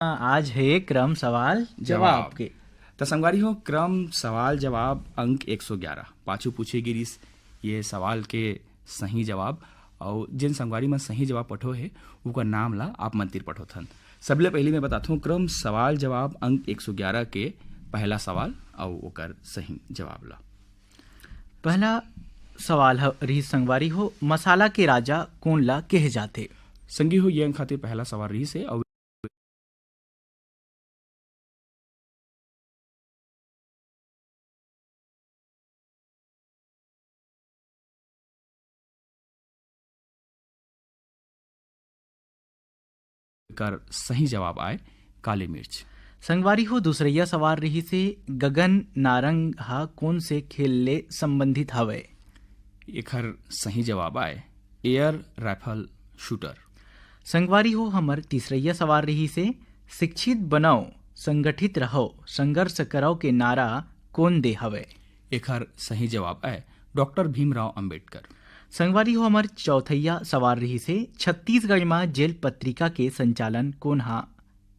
आज है क्रम सवाल जवाब के। तो संगवारी हो क्रम सवाल जवाब अंक 111 पाछू पूछे गिरिस ये सवाल के सही जवाब और जिन संगवारी में सही जवाब पठो है उनका नाम ला आप मंतिर पठो थन। सबले पहले मैं बताता हूँ क्रम सवाल जवाब अंक 111 के पहला सवाल और ओकर सही जवाब ला। पहला सवाल रही संगवारी हो मसाला के राजा कौन ला कहे जाते। संगी हो ये अंक खातिर पहला सवाल रही से और कर सही जवाब आए काली मिर्च। संगवारी हो दूसरैया सवाल रही से गगन नारंग हा कौन से खेल ले संबंधित हवे। एकर सही जवाब आए एयर राइफल शूटर। संगवारी हो हमर तीसरैया सवाल रही से शिक्षित बनाओ संगठित रहो संघर्ष करो के नारा कौन दे हवे। एकर सही जवाब आए डॉक्टर भीमराव अंबेडकर। संगवारी हो हमार चौथैया सवाल रही से छत्तीसगढ़ में जेल पत्रिका के संचालन कौन हा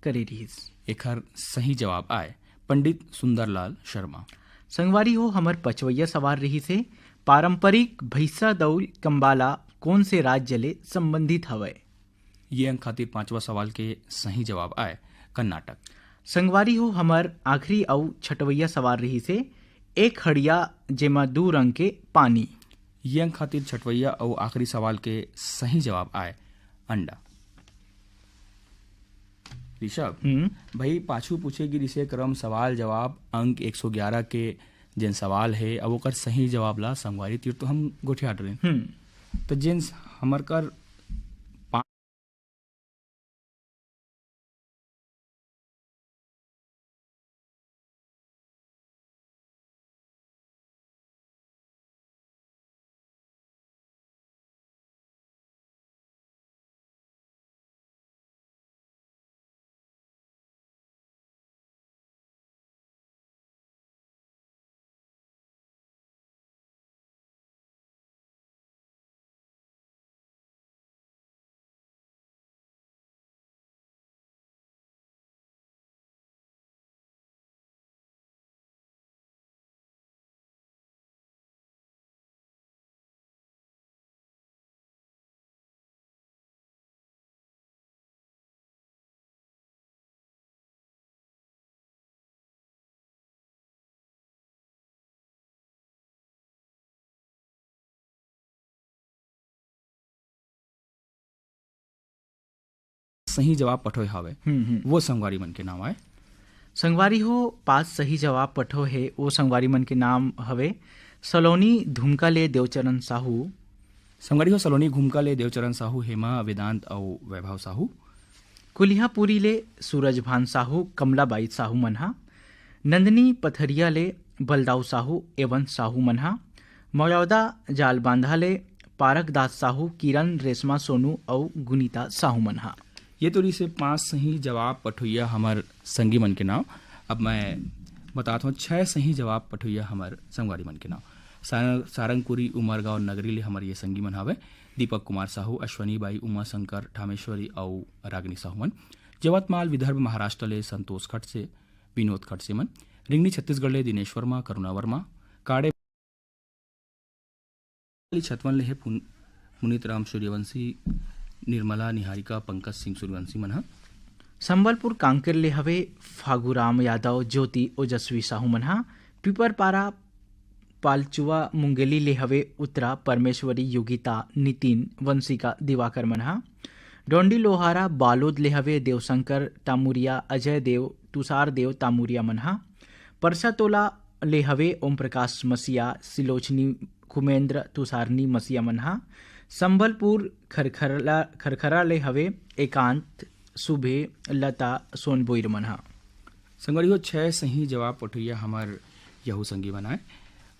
करे रहीस। एकर सही जवाब आए पंडित सुंदरलाल शर्मा। संगवारी हो हमार पचवैया सवाल रही से पारंपरिक भैसा दौल कंबाला कौन से राज्य ले संबंधित हवे। ये अंक खातिर पांचवा सवाल के सही जवाब आए कर्नाटक। संगवारी हो हमार आखिरी और छठवैया सवाल रही से एक हड़िया जेमा दू रंग के पानी। ये अंक खातिर छठवैया और आखिरी सवाल के सही जवाब आए अंडा। ऋषभ भाई पाछू पूछेगी रिसे क्रम सवाल जवाब अंक 111 के जिन सवाल है अब ओकर सही जवाब ला संगवारी तीर तो हम गोठिया रहे तो जिन हमर कर सही जवाब पठो हवे वो संगवारी मन के नाम आए। संगवारी हो पांच सही जवाब पठो है वो संगवारी मन के नाम हवे सलोनी धुमका ले देवचरण साहू। संगवारी हो सलोनी घुमका ले देवचरण साहू हेमा वेदांत और वैभव साहू। कुलिहापुरी ले सूरजभान साहू कमलाबाई साहू मनहा। नंदनी पथरिया ले बलदाऊ साहू एवं साहू मनहा। मौजौदा जाल बांधा ले पारकदास साहू किरण रेशमा सोनू और गुनीता साहू मनहा। ये तो से पांच सही जवाब पठोइया हमार संगी मन के नाम। अब मैं बताता हूँ 6 सही जवाब पठोइया हमार संगवारी मन के नाम। सारंगपुरी उमरगांव नगरी ले हमार ये संगी मन हवे दीपक कुमार साहू अश्वनी बाई उमा शंकर ठामेश्वरी और रागनी साहू मन। जवतमाल विदर्भ महाराष्ट्र ले संतोष खट से विनोद खट से मन। रिंगनी छत्तीसगढ़ ले दिनेश वर्मा करुणा वर्मा। काड़े छतवन ले है पुनीत राम सूर्यवंशी निर्मला निहारिका पंकज सिंह सूर्यवंशी मन। संबलपुर कांकेर ले हवे फागुराम यादव ज्योति ओजस्वी साहू मनहा। पिपरपारा पालचुआ मुंगेली ले हवे उत्तरा परमेश्वरी योगिता नितिन वंशिका दिवाकर मनहा। डोंडी लोहारा बालोद ले हवे देवशंकर तामुरिया अजय देव तुषार देव तामुरिया मनहा। परसातोला ले हवे ओम प्रकाश मसिया सिलोचनी कुमेंद्र तुषारनी मसिया मनहा। संबलपुर खरखरा ले हवे एकांत सुबे लता सोनबोईर मनहा। संगवारी हो 6 सही जवाब पठोइया हमार यहू संगी बनाए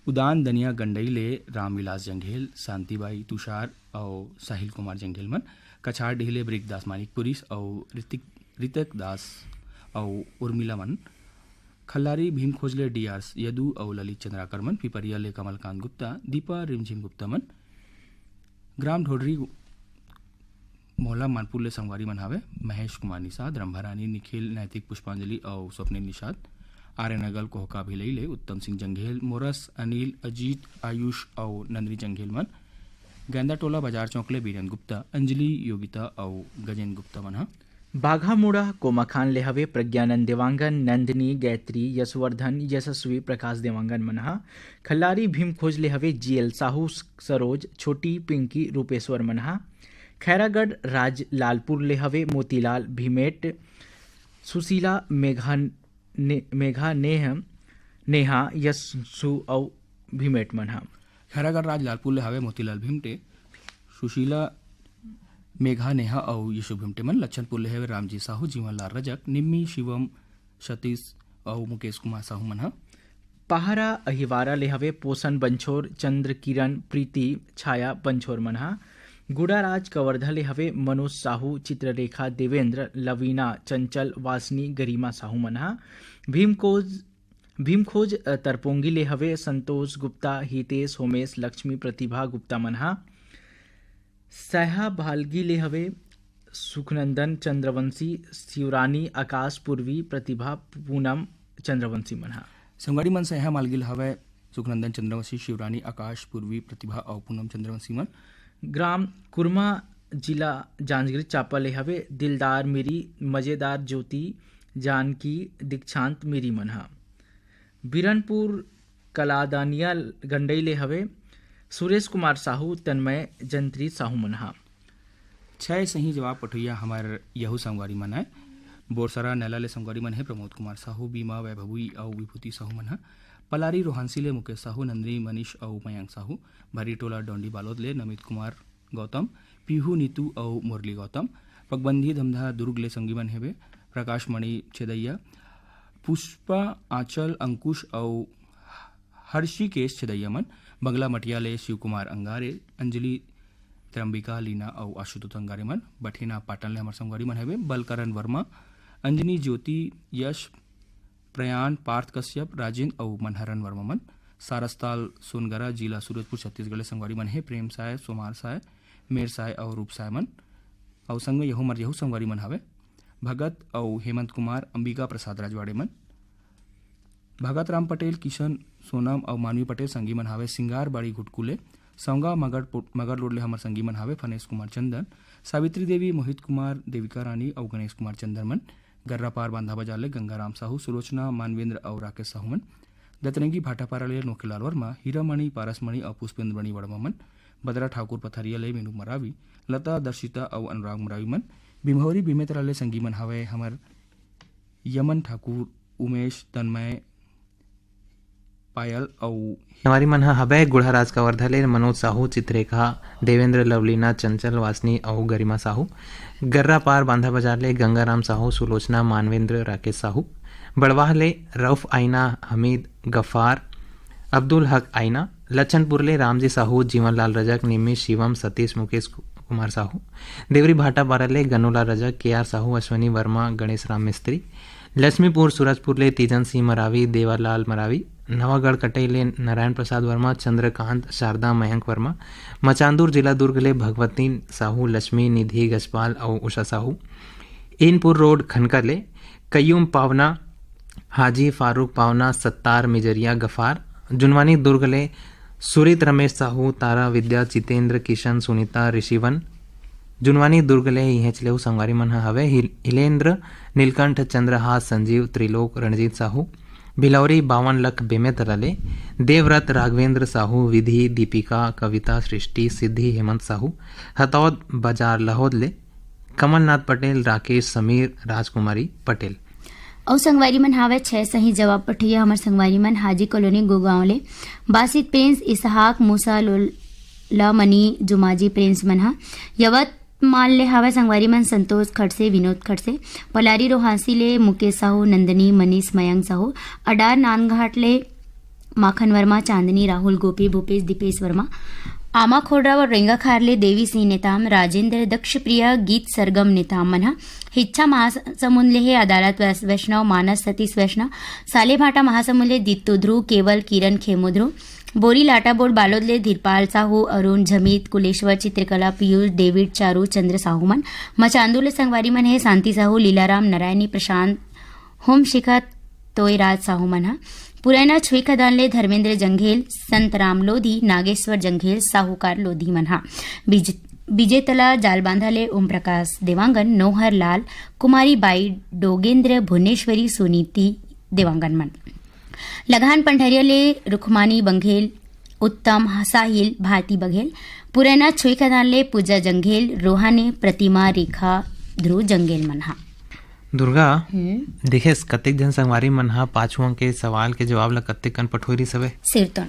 उदान दनिया गंडई ले रामविलास जंघेल शांतिबाई तुषार और साहिल कुमार जंघेल मन। कछाड़ ढीले ब्रिकदास मानिकपुरी और ऋतिक दास और उर्मिला मन। खल्लारी भीम खोजले डीआर यदु और ललित चंद्राकर मन। पिपरिया ले कमलकांत गुप्ता दीपा रिमझिम गुप्ता मन। ग्राम ढोडरी मोहल्ला मानपुर ले संगवारी मन हवे महेश कुमार निषाद, रंभारानी निखिल, नैतिक पुष्पांजलि और स्वप्निल निषाद, आर्यनगल कोहका भिलई ले उत्तम सिंह जंघेल, मोरस अनिल, अजीत, आयुष और नंदनी जंघेल मन, गेंदा टोला बाजार चौकले बीरेन गुप्ता, अंजलि योगिता और गजेंद्र गुप्ता मन। बाघामुड़ा कोमाखान ले हवे प्रज्ञानंद देवांगन, नंदिनी, गायत्री, यशवर्धन, यशस्वी, प्रकाश देवांगन मनहा। खल्लारी भीम खोज ले हवे जीएल साहू, सरोज, छोटी, पिंकी, रूपेश्वर मनहा। खैरागढ़ राज लालपुर ले हवे मोतीलाल, भीमेट, सुशीला, मेघा नेहा, यशसु और भीमेट मनहा। खैरागढ़ राज लालपुर ले हवे मोतीलाल भीमटे, सुशीला, मेघा नेहा और यशु भीमटे मन। लच्छनपुर ले हवे रामजी साहू, जीवनलाल रजक, निम्मी, शिवम, सतीश और मुकेश कुमार साहू मन। पहारा अहिवारा ले हवे पोषण बंछोर, चंद्र किरण, प्रीति, छाया बंछोर मनहा। गुड़ाराज कवर्धा ले हवे मनोज साहू, चित्ररेखा, देवेंद्र, लवीना, चंचल, वासनी, गरिमा साहू मनहा। भीमखोज तरपोंगी ले हवे संतोष गुप्ता, हितेश, होमेश, लक्ष्मी, प्रतिभा गुप्ता मनहा। सहा भालगी ले हवे सुखनंदन, चंद्रवंशी, शिवरानी, आकाश, पूर्वी, प्रतिभा, पूनम, चंद्रवंशी मनहा। संगवारी मन सहा मालगिल हवे सुखनंदन, चंद्रवंशी, शिवरानी, आकाश, पूर्वी, प्रतिभा और पूनम चंद्रवंशी मन। ग्राम कुरमा जिला जांजगीर चांपा ले हवे दिलदार मिरी, मजेदार ज्योति, जानकी, दीक्षांत मिरी मनहा। बिरनपुर कलादानिया गंडई ले हवे सुरेश कुमार साहू, तन्मय, जंत्री साहू मनहा। 6 सही जवाब पठैया हमार यहू संगवारी मन है। बोरसरा नैला ले संगवारी मन है प्रमोद कुमार साहू, बीमा, वैभवी और विभूति साहू मन है। पलारी रोहानसी ले मुकेश साहू, नंदनी, मनीष और मयंक साहू। भरी टोला डोंडी बालोद ले नमित कुमार गौतम, पीहू, नीतू और मुरली गौतम। पगबंधी धमधा दुर्ग ले संगी मन है प्रकाश मणि छेदैया, पुष्पा, आंचल, अंकुश और हर्षिकेश छेदैया मन। बंगला मटिया ले शिव कुमार अंगारे, अंजलि, त्रंबिका, लीना और आशुतोष अंगारे मन। बठेना पाटन ले हमार संगवारी मन है बलकरण वर्मा, अंजनी, ज्योति, यश, प्रयाण, पार्थ कश्यप, राजेंद्र और मनहरन वर्मा मन। सारसताल सोनगरा जिला सूरजपुर छत्तीसगढ़ ले संगवारी मन है प्रेम साय, सोमार साय, मेर साय और रूप साय मन। और संग में यहू संगवारी मन हवे भगत और हेमंत कुमार, अंबिका प्रसाद राजवाड़े मन। भगत राम पटेल, किशन, सोनम और मानवी पटेल संगी मन हावे सिंगार बाड़ी घुटकुले। सौंगा मगर रोड ले हमार संगी मन हावे फनेश कुमार चंदन, सावित्री देवी, मोहित कुमार, देविका रानी और गणेश कुमार चंदन मन। गर्रा पार बांधा बाजार ले गंगाराम साहू, सुलोचना, मानवेंद्र और राकेश साहू मन। दतरंगी भाटापारा ले नोखेलाल वर्मा, हीरामणि, पारसमणि और पुष्पेंद्र मणि वर्मा मन। बदरा ठाकुर पथरिया ले मीनू मरावी, लता, दर्शिता और अनुराग मरावी मन। बिमहौरी बिमेतरा ले संगी मन हावे हमार यमन ठाकुर, उमेश, तन्मय, पायल और हमारी मन हवे गुढ़ा राज कवर्धा ले मनोज साहू, चित्ररेखा, देवेंद्र, लवलीना, चंचल, वासनी और गरिमा साहू। गर्रा पार बांधा बाजार ले गंगाराम साहू, सुलोचना, मानवेंद्र, राकेश साहू। बड़वाह ले रऊफ आइना, हमीद, गफ्फार, अब्दुल हक आइना। लच्छनपुर ले रामजी साहू, जीवनलाल रजक, निम्मी, शिवम, सतीश, मुकेश कुमार साहू। देवरी भाटापारा ले गनोला रजक, केआर साहू, अश्वनी वर्मा, गणेश राम मिस्त्री। लक्ष्मीपुर सूरजपुर ले तीजन सिंह मरावी, देवालाल मरावी। नवागढ़ कटई ले नारायण प्रसाद वर्मा, चंद्रकांत, शारदा, मयंक वर्मा। मचांदूर जिला दुर्ग ले भगवती साहू, लक्ष्मी, निधि, गजपाल और उषा साहू। इनपुर रोड खनकर ले कयूम पावना, हाजी फारूक पावना, सत्तार, मिजरिया, गफार। जुनवानी दुर्ग ले सुरित, रमेश साहू, तारा, विद्या, जितेंद्र, किशन, सुनीता, ऋषिवन। जुनवानी दुर्ग ले हिंचलेहू संगवारी मन हवे हिलेंद्र, नीलकंठ, चंद्रहास, संजीव, त्रिलोक, रणजीत साहू। भिलौरी 52 लख बेमेतरा ले देवव्रत, राघवेंद्र साहू, विधि, दीपिका, कविता, सृष्टि, सिद्धि, हेमंत साहू। हतौद बाजार लाहौद ले कमलनाथ पटेल, राकेश, समीर, राजकुमारी पटेल। और संगवारी मन हावे 6 सही जवाब पठैया हमार संगवारी मन हाजी कॉलोनी गोगांव ले बासित प्रिंस, इसहाक, मूसा, लोला, मनी, जुमाजी प्रिंस मन हा। यवत माल ले हावे संगवारी मन संतोष खड़से, विनोद खड़से। पलारी रोहांसी ले मुकेश साहू, नंदनी, मनीष, मयंक साहू। अडार नानघाट ले माखन वर्मा, चांदनी, राहुल, गोपी, भूपेश, दीपेश वर्मा। आमा खोडरा और रेंगा खार ले देवी सिंह नेताम, राजेंद्र, दक्ष प्रिया, गीत सरगम नेताम मन हा। हिच्छा महासमुंद ले हे अदालत वैष्णव, मानस, सतीश वैष्णव। साले भाटा महासमुंद ले दित्तु ध्रुव, केवल, किरण, खेमो ध्रुव। बोरी लाटा बोर्ड बालोद ले धीरपाल साहू अरुण झमीत कुलेश्वर चित्रकला पीयूष डेविड चारू चंद्र साहू मन मचांदू ले संगवारी मन है शांति साहू लीलाराम नारायणी प्रशांत होम शिखा तोयराज साहू मन हा पुरैना छुई खदान ले धर्मेंद्र जंघेल संतराम लोधी नागेश्वर जंघेल साहूकार लोधी मन हा विजेतला जालबांधा ले ओम प्रकाश देवांगन नौहर लाल कुमारी बाई डोगेंद्र भुवनेश्वरी सुनीति देवांगन मन लगान पंडरिया ले रुखमानी बंघेल उत्तम साहिल भारती बघेल पुरैना छुई खदान ले पूजा जंघेल रोहाने प्रतिमा रेखा ध्रुव जंगेल मन हा दुर्गा देखेस कतेक जन संगवारी मन हा 5 अंक के सवाल के जवाब ला कतेक कन पठोरी सबे सिरतोन